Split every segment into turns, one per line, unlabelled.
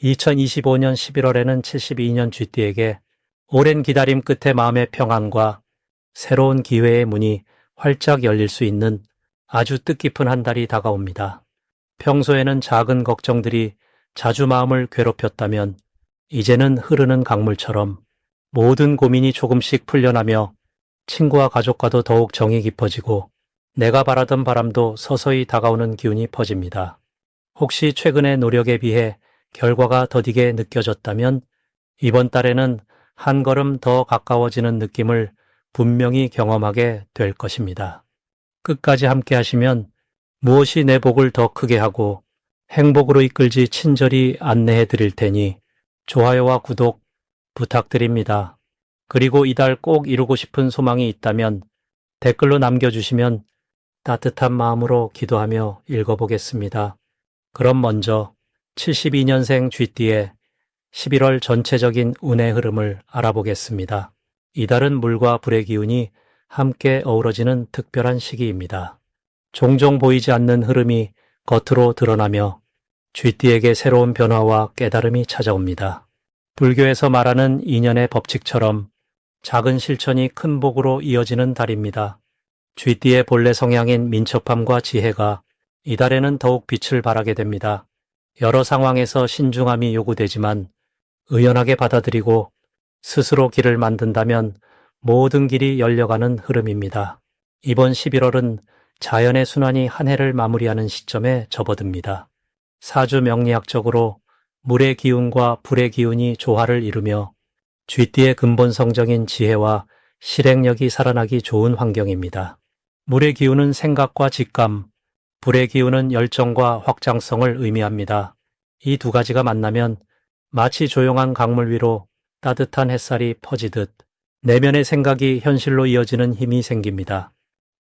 2025년 11월에는 72년 쥐띠에게 오랜 기다림 끝에 마음의 평안과 새로운 기회의 문이 활짝 열릴 수 있는 아주 뜻깊은 한 달이 다가옵니다. 평소에는 작은 걱정들이 자주 마음을 괴롭혔다면 이제는 흐르는 강물처럼 모든 고민이 조금씩 풀려나며 친구와 가족과도 더욱 정이 깊어지고 내가 바라던 바람도 서서히 다가오는 기운이 퍼집니다. 혹시 최근의 노력에 비해 결과가 더디게 느껴졌다면 이번 달에는 한 걸음 더 가까워지는 느낌을 분명히 경험하게 될 것입니다. 끝까지 함께 하시면 무엇이 내 복을 더 크게 하고 행복으로 이끌지 친절히 안내해 드릴 테니 좋아요와 구독 부탁드립니다. 그리고 이달 꼭 이루고 싶은 소망이 있다면 댓글로 남겨주시면 따뜻한 마음으로 기도하며 읽어보겠습니다. 그럼 먼저 72년생 쥐띠의 11월 전체적인 운의 흐름을 알아보겠습니다. 이달은 물과 불의 기운이 함께 어우러지는 특별한 시기입니다. 종종 보이지 않는 흐름이 겉으로 드러나며 쥐띠에게 새로운 변화와 깨달음이 찾아옵니다. 불교에서 말하는 인연의 법칙처럼 작은 실천이 큰 복으로 이어지는 달입니다. 쥐띠의 본래 성향인 민첩함과 지혜가 이달에는 더욱 빛을 발하게 됩니다. 여러 상황에서 신중함이 요구되지만 의연하게 받아들이고 스스로 길을 만든다면 모든 길이 열려가는 흐름입니다. 이번 11월은 자연의 순환이 한 해를 마무리하는 시점에 접어듭니다. 사주 명리학적으로 물의 기운과 불의 기운이 조화를 이루며 쥐띠의 근본 성정인 지혜와 실행력이 살아나기 좋은 환경입니다. 물의 기운은 생각과 직감, 불의 기운은 열정과 확장성을 의미합니다. 이 두 가지가 만나면 마치 조용한 강물 위로 따뜻한 햇살이 퍼지듯 내면의 생각이 현실로 이어지는 힘이 생깁니다.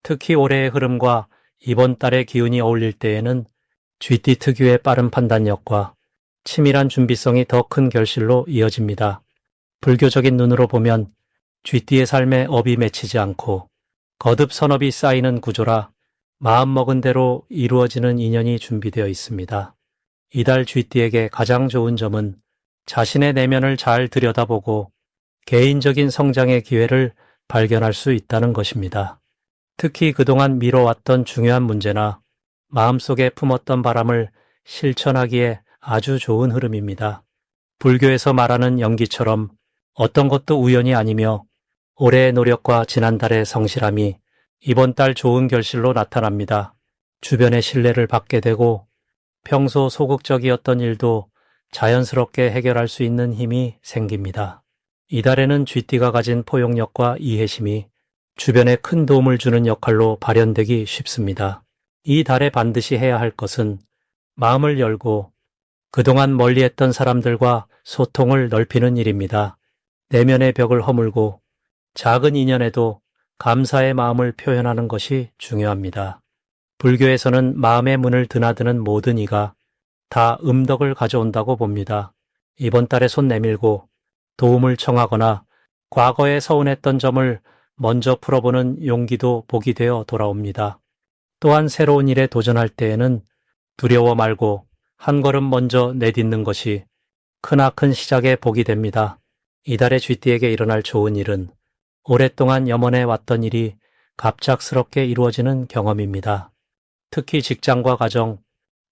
특히 올해의 흐름과 이번 달의 기운이 어울릴 때에는 쥐띠 특유의 빠른 판단력과 치밀한 준비성이 더 큰 결실로 이어집니다. 불교적인 눈으로 보면 쥐띠의 삶에 업이 맺히지 않고 거듭 선업이 쌓이는 구조라 마음먹은 대로 이루어지는 인연이 준비되어 있습니다. 이달 쥐띠에게 가장 좋은 점은 자신의 내면을 잘 들여다보고 개인적인 성장의 기회를 발견할 수 있다는 것입니다. 특히 그동안 미뤄왔던 중요한 문제나 마음속에 품었던 바람을 실천하기에 아주 좋은 흐름입니다. 불교에서 말하는 연기처럼 어떤 것도 우연이 아니며 올해의 노력과 지난달의 성실함이 이번 달 좋은 결실로 나타납니다. 주변의 신뢰를 받게 되고 평소 소극적이었던 일도 자연스럽게 해결할 수 있는 힘이 생깁니다. 이달에는 쥐띠가 가진 포용력과 이해심이 주변에 큰 도움을 주는 역할로 발현되기 쉽습니다. 이 달에 반드시 해야 할 것은 마음을 열고 그동안 멀리했던 사람들과 소통을 넓히는 일입니다. 내면의 벽을 허물고 작은 인연에도 감사의 마음을 표현하는 것이 중요합니다. 불교에서는 마음의 문을 드나드는 모든 이가 다 음덕을 가져온다고 봅니다. 이번 달에 손 내밀고 도움을 청하거나 과거에 서운했던 점을 먼저 풀어보는 용기도 복이 되어 돌아옵니다. 또한 새로운 일에 도전할 때에는 두려워 말고 한 걸음 먼저 내딛는 것이 크나큰 시작의 복이 됩니다. 이달의 쥐띠에게 일어날 좋은 일은 오랫동안 염원해 왔던 일이 갑작스럽게 이루어지는 경험입니다. 특히 직장과 가정,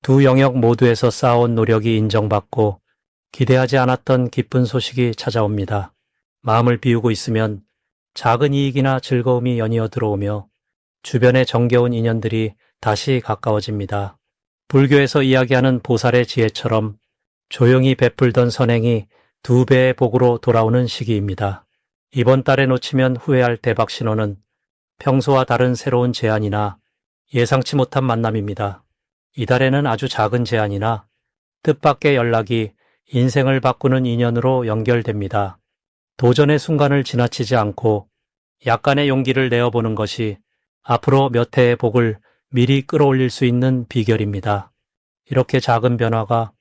두 영역 모두에서 쌓아온 노력이 인정받고 기대하지 않았던 기쁜 소식이 찾아옵니다. 마음을 비우고 있으면 작은 이익이나 즐거움이 연이어 들어오며 주변의 정겨운 인연들이 다시 가까워집니다. 불교에서 이야기하는 보살의 지혜처럼 조용히 베풀던 선행이 2배의 복으로 돌아오는 시기입니다. 이번 달에 놓치면 후회할 대박 신호는 평소와 다른 새로운 제안이나 예상치 못한 만남입니다. 이달에는 아주 작은 제안이나 뜻밖의 연락이 인생을 바꾸는 인연으로 연결됩니다. 도전의 순간을 지나치지 않고 약간의 용기를 내어보는 것이 앞으로 몇 해의 복을 미리 끌어올릴 수 있는 비결입니다. 이렇게 작은 변화가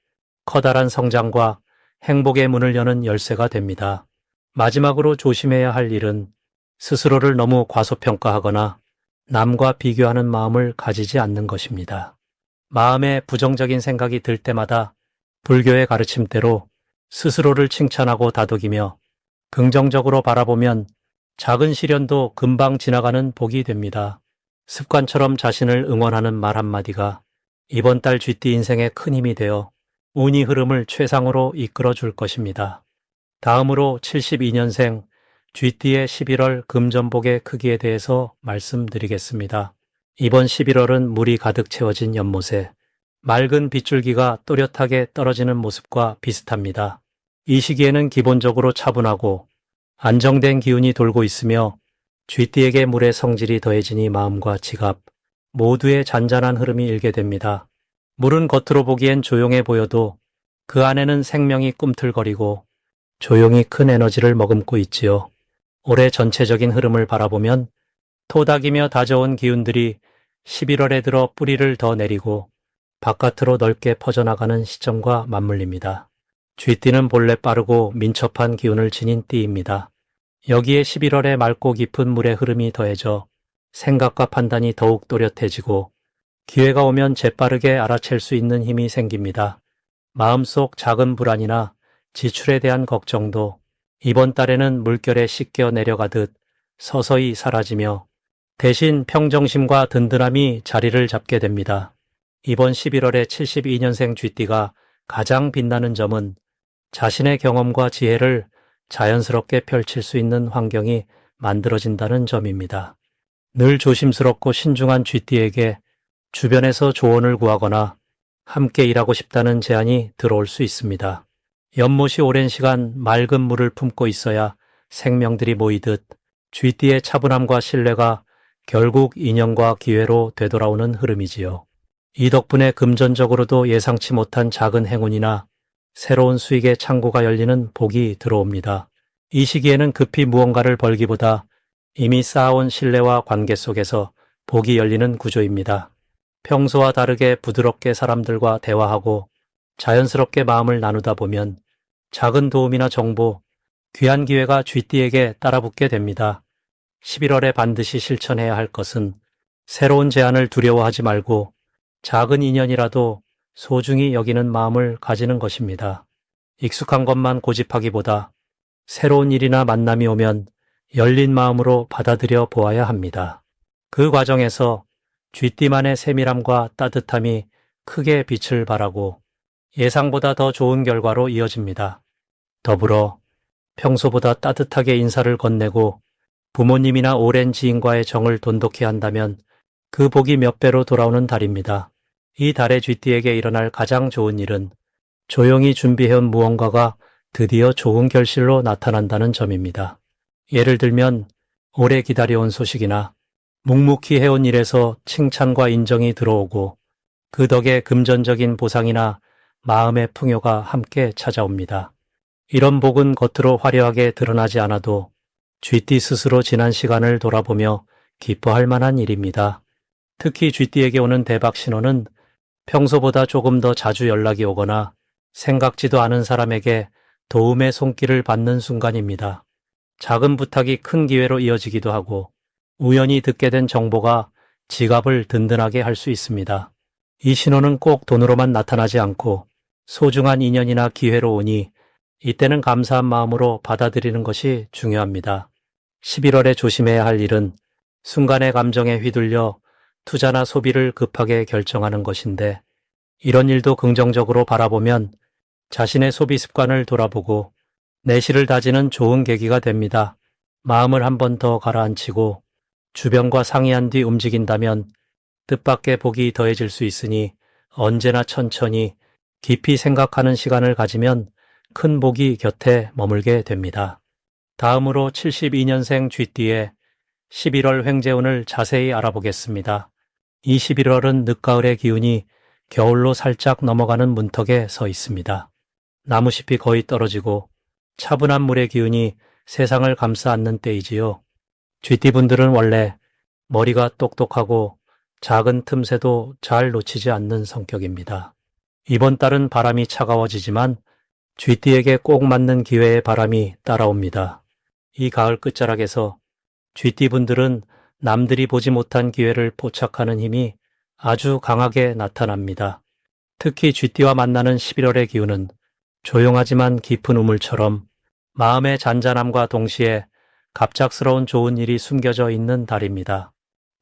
커다란 성장과 행복의 문을 여는 열쇠가 됩니다. 마지막으로 조심해야 할 일은 스스로를 너무 과소평가하거나 남과 비교하는 마음을 가지지 않는 것입니다. 마음에 부정적인 생각이 들 때마다 불교의 가르침대로 스스로를 칭찬하고 다독이며 긍정적으로 바라보면 작은 시련도 금방 지나가는 복이 됩니다. 습관처럼 자신을 응원하는 말 한마디가 이번 달 쥐띠 인생에 큰 힘이 되어 운이 흐름을 최상으로 이끌어 줄 것입니다. 다음으로 72년생 쥐띠의 11월 금전복의 크기에 대해서 말씀드리겠습니다. 이번 11월은 물이 가득 채워진 연못에 맑은 빗줄기가 또렷하게 떨어지는 모습과 비슷합니다. 이 시기에는 기본적으로 차분하고 안정된 기운이 돌고 있으며 쥐띠에게 물의 성질이 더해지니 마음과 지갑 모두의 잔잔한 흐름이 일게 됩니다. 물은 겉으로 보기엔 조용해 보여도 그 안에는 생명이 꿈틀거리고 조용히 큰 에너지를 머금고 있지요. 올해 전체적인 흐름을 바라보면 토닥이며 다져온 기운들이 11월에 들어 뿌리를 더 내리고 바깥으로 넓게 퍼져나가는 시점과 맞물립니다. 쥐띠는 본래 빠르고 민첩한 기운을 지닌 띠입니다. 여기에 11월에 맑고 깊은 물의 흐름이 더해져 생각과 판단이 더욱 또렷해지고 기회가 오면 재빠르게 알아챌 수 있는 힘이 생깁니다. 마음속 작은 불안이나 지출에 대한 걱정도 이번 달에는 물결에 씻겨 내려가듯 서서히 사라지며 대신 평정심과 든든함이 자리를 잡게 됩니다. 이번 11월에 72년생 쥐띠가 가장 빛나는 점은 자신의 경험과 지혜를 자연스럽게 펼칠 수 있는 환경이 만들어진다는 점입니다. 늘 조심스럽고 신중한 쥐띠에게 주변에서 조언을 구하거나 함께 일하고 싶다는 제안이 들어올 수 있습니다. 연못이 오랜 시간 맑은 물을 품고 있어야 생명들이 모이듯 쥐띠의 차분함과 신뢰가 결국 인연과 기회로 되돌아오는 흐름이지요. 이 덕분에 금전적으로도 예상치 못한 작은 행운이나 새로운 수익의 창구가 열리는 복이 들어옵니다. 이 시기에는 급히 무언가를 벌기보다 이미 쌓아온 신뢰와 관계 속에서 복이 열리는 구조입니다. 평소와 다르게 부드럽게 사람들과 대화하고 자연스럽게 마음을 나누다 보면 작은 도움이나 정보, 귀한 기회가 쥐띠에게 따라붙게 됩니다. 11월에 반드시 실천해야 할 것은 새로운 제안을 두려워하지 말고 작은 인연이라도 소중히 여기는 마음을 가지는 것입니다. 익숙한 것만 고집하기보다 새로운 일이나 만남이 오면 열린 마음으로 받아들여 보아야 합니다. 그 과정에서 쥐띠만의 세밀함과 따뜻함이 크게 빛을 발하고 예상보다 더 좋은 결과로 이어집니다. 더불어 평소보다 따뜻하게 인사를 건네고 부모님이나 오랜 지인과의 정을 돈독히 한다면 그 복이 몇 배로 돌아오는 달입니다. 이 달의 쥐띠에게 일어날 가장 좋은 일은 조용히 준비해온 무언가가 드디어 좋은 결실로 나타난다는 점입니다. 예를 들면 오래 기다려온 소식이나 묵묵히 해온 일에서 칭찬과 인정이 들어오고 그 덕에 금전적인 보상이나 마음의 풍요가 함께 찾아옵니다. 이런 복은 겉으로 화려하게 드러나지 않아도 쥐띠 스스로 지난 시간을 돌아보며 기뻐할 만한 일입니다. 특히 쥐띠에게 오는 대박 신호는 평소보다 조금 더 자주 연락이 오거나 생각지도 않은 사람에게 도움의 손길을 받는 순간입니다. 작은 부탁이 큰 기회로 이어지기도 하고 우연히 듣게 된 정보가 지갑을 든든하게 할 수 있습니다. 이 신호는 꼭 돈으로만 나타나지 않고 소중한 인연이나 기회로 오니 이때는 감사한 마음으로 받아들이는 것이 중요합니다. 11월에 조심해야 할 일은 순간의 감정에 휘둘려 투자나 소비를 급하게 결정하는 것인데 이런 일도 긍정적으로 바라보면 자신의 소비 습관을 돌아보고 내실을 다지는 좋은 계기가 됩니다. 마음을 한 번 더 가라앉히고 주변과 상의한 뒤 움직인다면 뜻밖의 복이 더해질 수 있으니 언제나 천천히 깊이 생각하는 시간을 가지면 큰 복이 곁에 머물게 됩니다. 다음으로 72년생 쥐띠의 11월 횡재운을 자세히 알아보겠습니다. 이 11월은 늦가을의 기운이 겨울로 살짝 넘어가는 문턱에 서 있습니다. 나무잎이 거의 떨어지고 차분한 물의 기운이 세상을 감싸 안는 때이지요. 쥐띠분들은 원래 머리가 똑똑하고 작은 틈새도 잘 놓치지 않는 성격입니다. 이번 달은 바람이 차가워지지만 쥐띠에게 꼭 맞는 기회의 바람이 따라옵니다. 이 가을 끝자락에서 쥐띠분들은 남들이 보지 못한 기회를 포착하는 힘이 아주 강하게 나타납니다. 특히 쥐띠와 만나는 11월의 기운은 조용하지만 깊은 우물처럼 마음의 잔잔함과 동시에 갑작스러운 좋은 일이 숨겨져 있는 달입니다.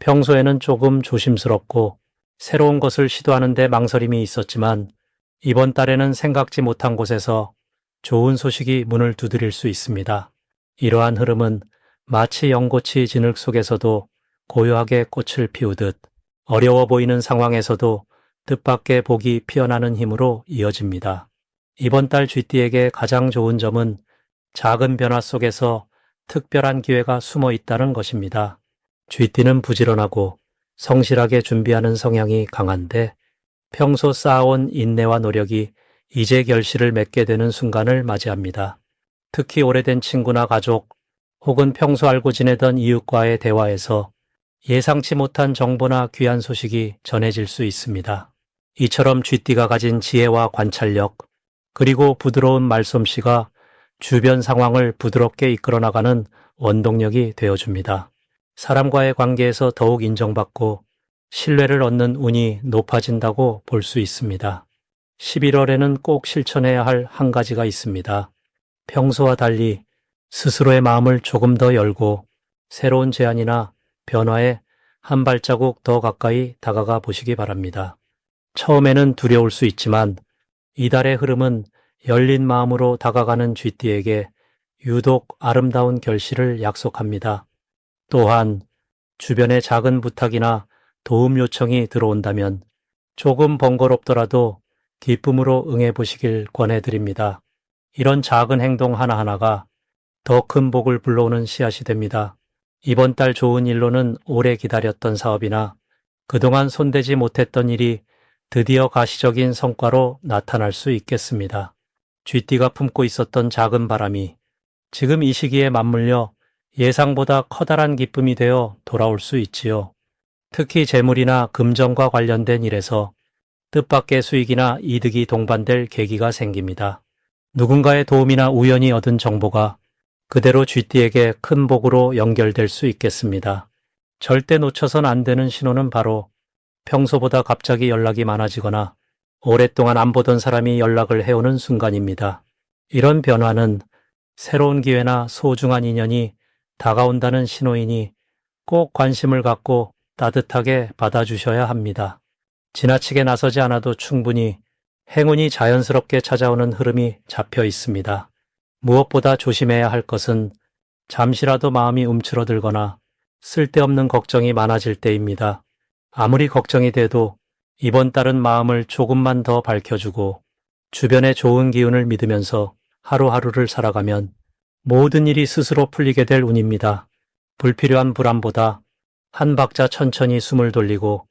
평소에는 조금 조심스럽고 새로운 것을 시도하는데 망설임이 있었지만 이번 달에는 생각지 못한 곳에서 좋은 소식이 문을 두드릴 수 있습니다. 이러한 흐름은 마치 연꽃이 진흙 속에서도 고요하게 꽃을 피우듯 어려워 보이는 상황에서도 뜻밖의 복이 피어나는 힘으로 이어집니다. 이번 달 쥐띠에게 가장 좋은 점은 작은 변화 속에서 특별한 기회가 숨어 있다는 것입니다. 쥐띠는 부지런하고 성실하게 준비하는 성향이 강한데 평소 쌓아온 인내와 노력이 이제 결실을 맺게 되는 순간을 맞이합니다. 특히 오래된 친구나 가족 혹은 평소 알고 지내던 이웃과의 대화에서 예상치 못한 정보나 귀한 소식이 전해질 수 있습니다. 이처럼 쥐띠가 가진 지혜와 관찰력, 그리고 부드러운 말솜씨가 주변 상황을 부드럽게 이끌어 나가는 원동력이 되어줍니다. 사람과의 관계에서 더욱 인정받고 신뢰를 얻는 운이 높아진다고 볼 수 있습니다. 11월에는 꼭 실천해야 할 한 가지가 있습니다. 평소와 달리 스스로의 마음을 조금 더 열고 새로운 제안이나 변화에 한 발자국 더 가까이 다가가 보시기 바랍니다. 처음에는 두려울 수 있지만 이달의 흐름은 열린 마음으로 다가가는 쥐띠에게 유독 아름다운 결실을 약속합니다. 또한 주변에 작은 부탁이나 도움 요청이 들어온다면 조금 번거롭더라도 기쁨으로 응해보시길 권해드립니다. 이런 작은 행동 하나하나가 더 큰 복을 불러오는 씨앗이 됩니다. 이번 달 좋은 일로는 오래 기다렸던 사업이나 그동안 손대지 못했던 일이 드디어 가시적인 성과로 나타날 수 있겠습니다. 쥐띠가 품고 있었던 작은 바람이 지금 이 시기에 맞물려 예상보다 커다란 기쁨이 되어 돌아올 수 있지요. 특히 재물이나 금전과 관련된 일에서 뜻밖의 수익이나 이득이 동반될 계기가 생깁니다. 누군가의 도움이나 우연히 얻은 정보가 그대로 쥐띠에게 큰 복으로 연결될 수 있겠습니다. 절대 놓쳐선 안 되는 신호는 바로 평소보다 갑자기 연락이 많아지거나 오랫동안 안 보던 사람이 연락을 해오는 순간입니다. 이런 변화는 새로운 기회나 소중한 인연이 다가온다는 신호이니 꼭 관심을 갖고 따뜻하게 받아주셔야 합니다. 지나치게 나서지 않아도 충분히 행운이 자연스럽게 찾아오는 흐름이 잡혀 있습니다. 무엇보다 조심해야 할 것은 잠시라도 마음이 움츠러들거나 쓸데없는 걱정이 많아질 때입니다. 아무리 걱정이 돼도 이번 달은 마음을 조금만 더 밝혀주고 주변의 좋은 기운을 믿으면서 하루하루를 살아가면 모든 일이 스스로 풀리게 될 운입니다. 불필요한 불안보다 한 박자 천천히 숨을 돌리고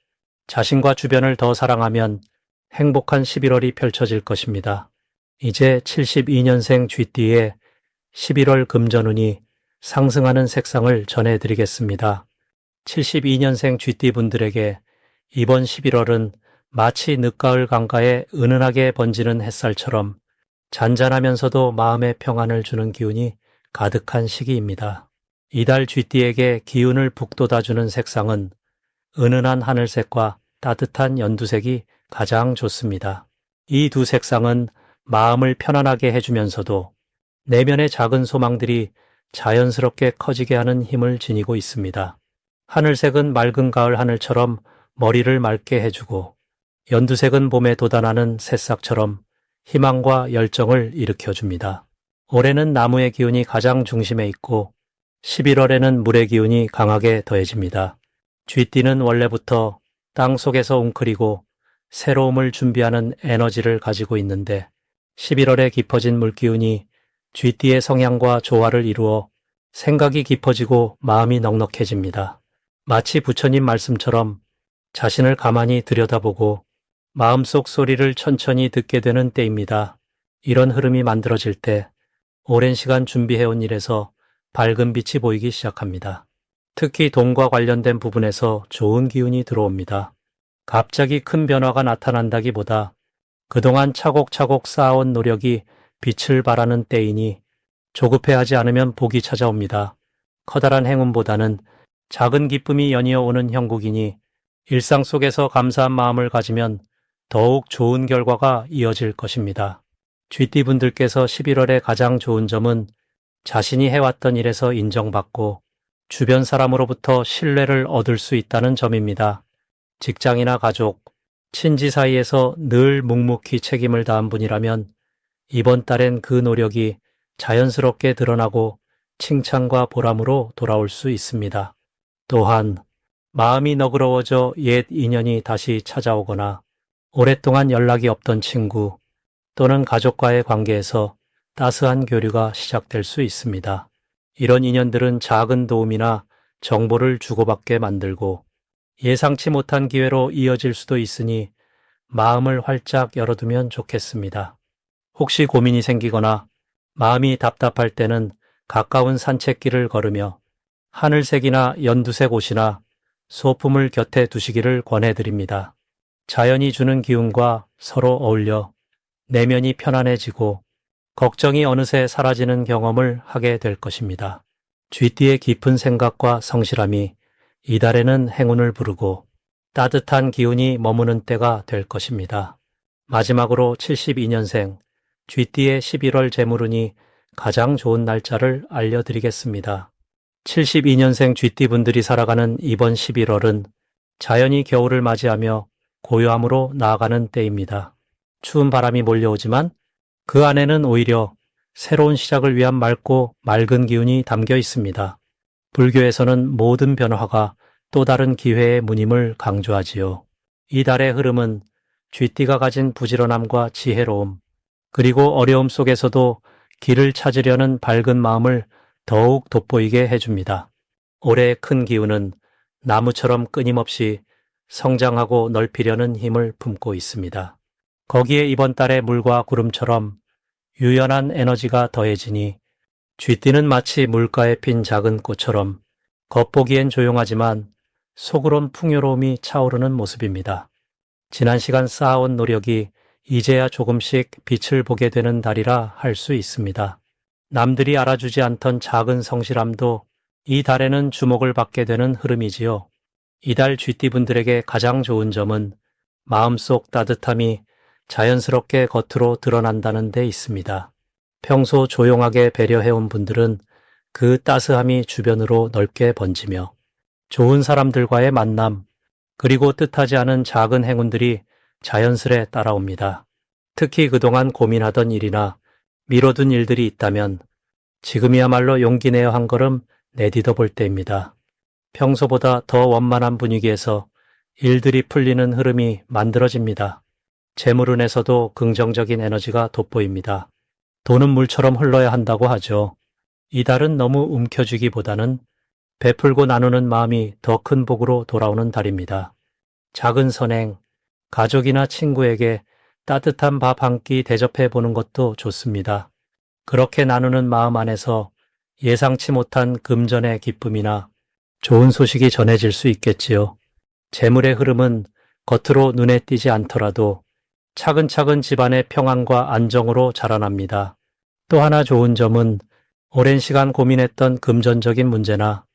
자신과 주변을 더 사랑하면 행복한 11월이 펼쳐질 것입니다. 이제 72년생 쥐띠의 11월 금전운이 상승하는 색상을 전해드리겠습니다. 72년생 쥐띠 분들에게 이번 11월은 마치 늦가을 강가에 은은하게 번지는 햇살처럼 잔잔하면서도 마음의 평안을 주는 기운이 가득한 시기입니다. 이달 쥐띠에게 기운을 북돋아주는 색상은 은은한 하늘색과 따뜻한 연두색이 가장 좋습니다. 이 두 색상은 마음을 편안하게 해주면서도 내면의 작은 소망들이 자연스럽게 커지게 하는 힘을 지니고 있습니다. 하늘색은 맑은 가을 하늘처럼 머리를 맑게 해주고 연두색은 봄에 돋아나는 새싹처럼 희망과 열정을 일으켜줍니다. 올해는 나무의 기운이 가장 중심에 있고 11월에는 물의 기운이 강하게 더해집니다. 쥐띠는 원래부터 땅 속에서 웅크리고 새로움을 준비하는 에너지를 가지고 있는데 11월에 깊어진 물기운이 쥐띠의 성향과 조화를 이루어 생각이 깊어지고 마음이 넉넉해집니다. 마치 부처님 말씀처럼 자신을 가만히 들여다보고 마음속 소리를 천천히 듣게 되는 때입니다. 이런 흐름이 만들어질 때 오랜 시간 준비해온 일에서 밝은 빛이 보이기 시작합니다. 특히 돈과 관련된 부분에서 좋은 기운이 들어옵니다. 갑자기 큰 변화가 나타난다기보다 그동안 차곡차곡 쌓아온 노력이 빛을 발하는 때이니 조급해하지 않으면 복이 찾아옵니다. 커다란 행운보다는 작은 기쁨이 연이어 오는 형국이니 일상 속에서 감사한 마음을 가지면 더욱 좋은 결과가 이어질 것입니다. 쥐띠분들께서 11월의 가장 좋은 점은 자신이 해왔던 일에서 인정받고 주변 사람으로부터 신뢰를 얻을 수 있다는 점입니다. 직장이나 가족, 친지 사이에서 늘 묵묵히 책임을 다한 분이라면 이번 달엔 그 노력이 자연스럽게 드러나고 칭찬과 보람으로 돌아올 수 있습니다. 또한 마음이 너그러워져 옛 인연이 다시 찾아오거나 오랫동안 연락이 없던 친구 또는 가족과의 관계에서 따스한 교류가 시작될 수 있습니다. 이런 인연들은 작은 도움이나 정보를 주고받게 만들고 예상치 못한 기회로 이어질 수도 있으니 마음을 활짝 열어두면 좋겠습니다. 혹시 고민이 생기거나 마음이 답답할 때는 가까운 산책길을 걸으며 하늘색이나 연두색 옷이나 소품을 곁에 두시기를 권해드립니다. 자연이 주는 기운과 서로 어울려 내면이 편안해지고 걱정이 어느새 사라지는 경험을 하게 될 것입니다. 쥐띠의 깊은 생각과 성실함이 이달에는 행운을 부르고 따뜻한 기운이 머무는 때가 될 것입니다. 마지막으로 72년생 쥐띠의 11월 재물운이 가장 좋은 날짜를 알려드리겠습니다. 72년생 쥐띠분들이 살아가는 이번 11월은 자연이 겨울을 맞이하며 고요함으로 나아가는 때입니다. 추운 바람이 몰려오지만 그 안에는 오히려 새로운 시작을 위한 맑고 맑은 기운이 담겨 있습니다. 불교에서는 모든 변화가 또 다른 기회의 문임을 강조하지요. 이 달의 흐름은 쥐띠가 가진 부지런함과 지혜로움, 그리고 어려움 속에서도 길을 찾으려는 밝은 마음을 더욱 돋보이게 해줍니다. 올해의 큰 기운은 나무처럼 끊임없이 성장하고 넓히려는 힘을 품고 있습니다. 거기에 이번 달의 물과 구름처럼 유연한 에너지가 더해지니 쥐띠는 마치 물가에 핀 작은 꽃처럼 겉보기엔 조용하지만 속으론 풍요로움이 차오르는 모습입니다. 지난 시간 쌓아온 노력이 이제야 조금씩 빛을 보게 되는 달이라 할 수 있습니다. 남들이 알아주지 않던 작은 성실함도 이 달에는 주목을 받게 되는 흐름이지요. 이달 쥐띠분들에게 가장 좋은 점은 마음속 따뜻함이 자연스럽게 겉으로 드러난다는 데 있습니다. 평소 조용하게 배려해온 분들은 그 따스함이 주변으로 넓게 번지며 좋은 사람들과의 만남, 그리고 뜻하지 않은 작은 행운들이 자연스레 따라옵니다. 특히 그동안 고민하던 일이나 미뤄둔 일들이 있다면 지금이야말로 용기 내어 한 걸음 내디뎌 볼 때입니다. 평소보다 더 원만한 분위기에서 일들이 풀리는 흐름이 만들어집니다. 재물운에서도 긍정적인 에너지가 돋보입니다. 돈은 물처럼 흘러야 한다고 하죠. 이달은 너무 움켜쥐기보다는 베풀고 나누는 마음이 더 큰 복으로 돌아오는 달입니다. 작은 선행, 가족이나 친구에게 따뜻한 밥 한 끼 대접해 보는 것도 좋습니다. 그렇게 나누는 마음 안에서 예상치 못한 금전의 기쁨이나 좋은 소식이 전해질 수 있겠지요. 재물의 흐름은 겉으로 눈에 띄지 않더라도 차근차근 집안의 평안과 안정으로 자라납니다. 또 하나 좋은 점은 오랜 시간 고민했던 금전적인 문제나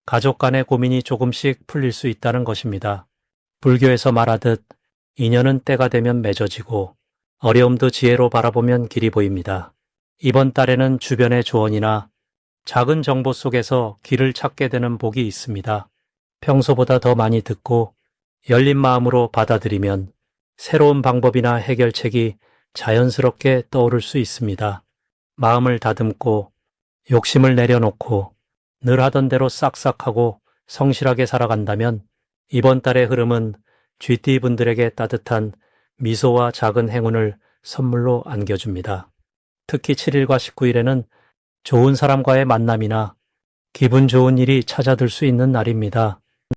가족 간의 고민이 조금씩 풀릴 수 있다는 것입니다. 불교에서 말하듯 인연은 때가 되면 맺어지고 어려움도 지혜로 바라보면 길이 보입니다. 이번 달에는 주변의 조언이나 작은 정보 속에서 길을 찾게 되는 복이 있습니다. 평소보다 더 많이 듣고 열린 마음으로 받아들이면 새로운 방법이나 해결책이 자연스럽게 떠오를 수 있습니다. 마음을 다듬고 욕심을 내려놓고 늘 하던 대로 싹싹하고 성실하게 살아간다면 이번 달의 흐름은 쥐띠 분들에게 따뜻한 미소와 작은 행운을 선물로 안겨줍니다. 특히 7일과 19일에는 좋은 사람과의 만남이나 기분 좋은 일이 찾아들 수 있는 날입니다.